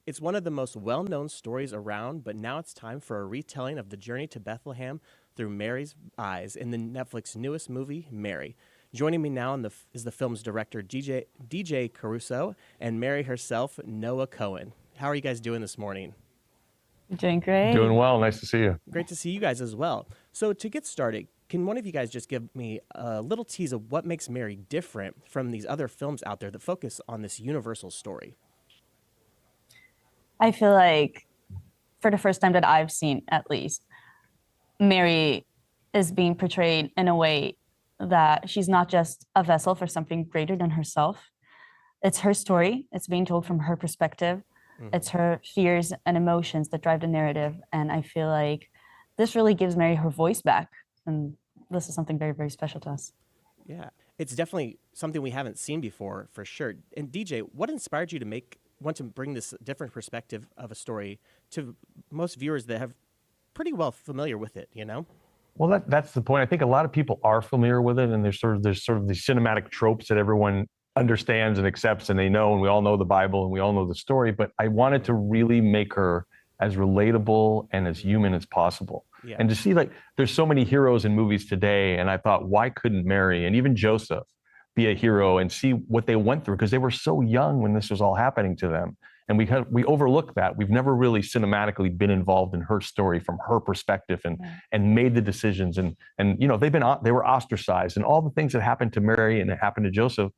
It's one of the most well-known stories around, but now it's time for a retelling of the journey to Bethlehem through Mary's eyes in the Netflix newest movie, Mary. Joining me now is the film's director, DJ Caruso, and Mary herself, Noah Cohen. How are you guys doing this morning? Doing great. Doing well. Nice to see you. Great to see you guys as well. So to get started, can one of you guys just give me a little tease of what makes Mary different from these other films out there that focus on this universal story? I feel like for the first time that I've seen, at least, Mary is being portrayed in a way that she's not just a vessel for something greater than herself. It's her story. It's being told from her perspective. Mm-hmm. It's her fears and emotions that drive the narrative. And I feel like this really gives Mary her voice back. And this is something very, very special to us. Yeah, it's definitely something we haven't seen before, for sure. And DJ, what inspired you to want to bring this different perspective of a story to most viewers that have pretty well familiar with it, you know? Well, that's the point. I think a lot of people are familiar with it, and there's sort of these cinematic tropes that everyone understands and accepts, and they know, and we all know the Bible, and we all know the story. But I wanted to really make her as relatable and as human as possible. Yeah. And to see, like, there's so many heroes in movies today, and I thought, why couldn't Mary and even Joseph be a hero and see what they went through? Because they were so young when this was all happening to them. And we overlook that. We've never really cinematically been involved in her story from her perspective and made the decisions. And you know, they were ostracized, and all the things that happened to Mary and that happened to Joseph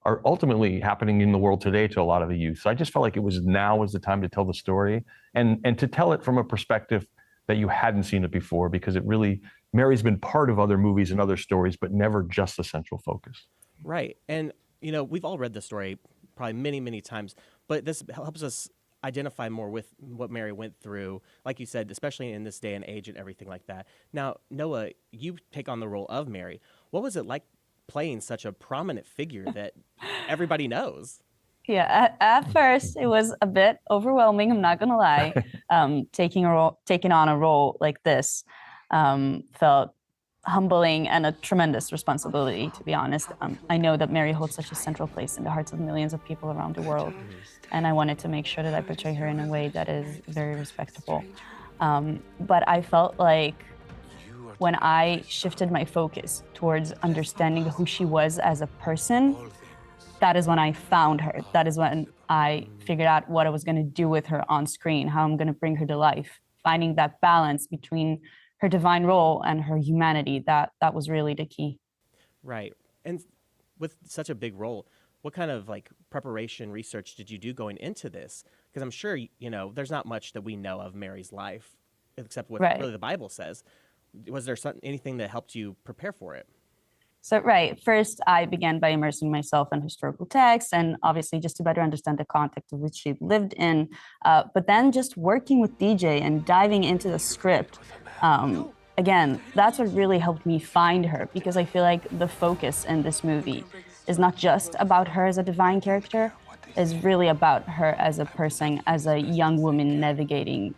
are ultimately happening in the world today to a lot of the youth. So I just felt like now was the time to tell the story and to tell it from a perspective that you hadn't seen it before, because Mary's been part of other movies and other stories, but never just the central focus. Right. And, you know, we've all read the story probably many, many times, but this helps us identify more with what Mary went through, like you said, especially in this day and age and everything like that. Now, Noah, you take on the role of Mary. What was it like playing such a prominent figure that everybody knows? Yeah, at first it was a bit overwhelming, I'm not gonna lie. Taking on a role like this felt humbling and a tremendous responsibility, to be honest. I know that Mary holds such a central place in the hearts of millions of people around the world, and I wanted to make sure that I portray her in a way that is very respectable. But I felt like when I shifted my focus towards understanding who she was as a person, that is when I found her. That is when I figured out what I was going to do with her on screen, how I'm going to bring her to life, finding that balance between her divine role and her humanity. That was really the key. Right. And with such a big role, what kind of preparation research did you do going into this? Because I'm sure, you know, there's not much that we know of Mary's life except what really the Bible says. Was there anything that helped you prepare for it? So, first I began by immersing myself in historical texts, and obviously just to better understand the context of which she lived in, but then just working with DJ and diving into the script. Again, that's what really helped me find her, because I feel like the focus in this movie is not just about her as a divine character, it's really about her as a person, as a young woman navigating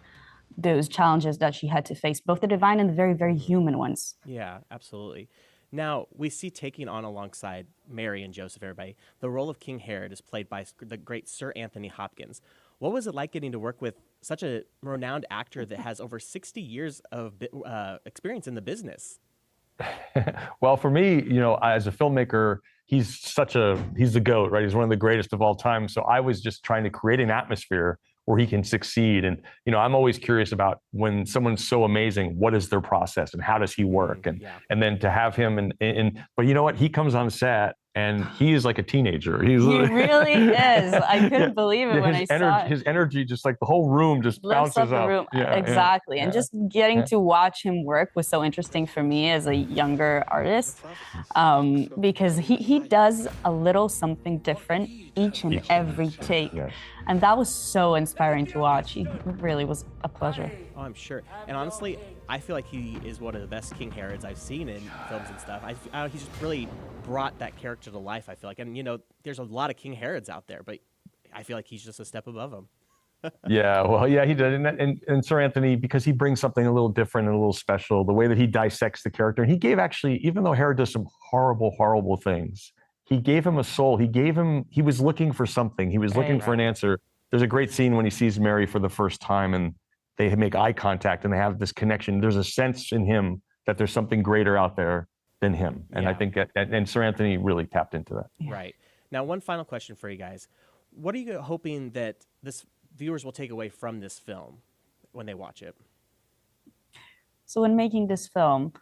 those challenges that she had to face, both the divine and the very, very human ones. Yeah, absolutely. Now, we see taking on alongside Mary and Joseph, everybody, the role of King Herod is played by the great Sir Anthony Hopkins. What was it like getting to work with such a renowned actor that has over 60 years of experience in the business? Well, for me, you know, as a filmmaker, he's the GOAT, right? He's one of the greatest of all time. So I was just trying to create an atmosphere where he can succeed. And, you know, I'm always curious about when someone's so amazing, what is their process and how does he work? And then to have him but you know what? He comes on set and he is like a teenager. He really is. I couldn't believe it when I saw it. His energy, just like the whole room just bounces up. Room. Yeah, exactly. And just getting to watch him work was so interesting for me as a younger artist, because he does a little something different each and every take. Yes. And that was so inspiring to watch. It really was a pleasure. Oh, I'm sure. And honestly, I feel like he is one of the best King Herods I've seen in films and stuff. He's just really brought that character to life, I feel like. And, you know, there's a lot of King Herods out there, but I feel like he's just a step above him. Yeah, well, yeah, he did. And Sir Anthony, because he brings something a little different and a little special, the way that he dissects the character. And he gave even though Herod does some horrible, horrible things, he gave him a soul. He was looking for something. He was looking for an answer. there's a great scene when he sees Mary for the first time and they make eye contact and they have this connection. There's a sense in him that there's something greater out there than him. And I think that and Sir Anthony really tapped into that. Right. Now, one final question for you guys. What are you hoping that viewers will take away from this film when they watch it? So when making this film,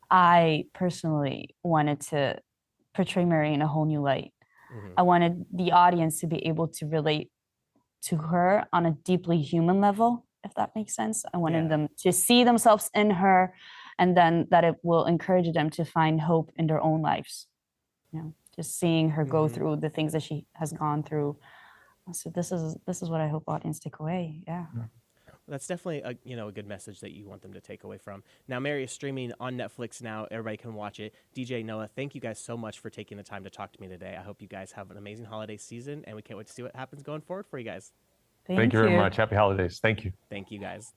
I personally wanted to portray Mary in a whole new light. I wanted the audience to be able to relate to her on a deeply human level, if that makes sense. I wanted them to see themselves in her, and then that it will encourage them to find hope in their own lives. You know, just seeing her go through the things that she has gone through. So this is what I hope audience take away. Yeah. That's definitely a good message that you want them to take away from. Now, Mary is streaming on Netflix now. Everybody can watch it. DJ, Noah, thank you guys so much for taking the time to talk to me today. I hope you guys have an amazing holiday season, and we can't wait to see what happens going forward for you guys. Thank you very much. Happy holidays. Thank you. Thank you, guys.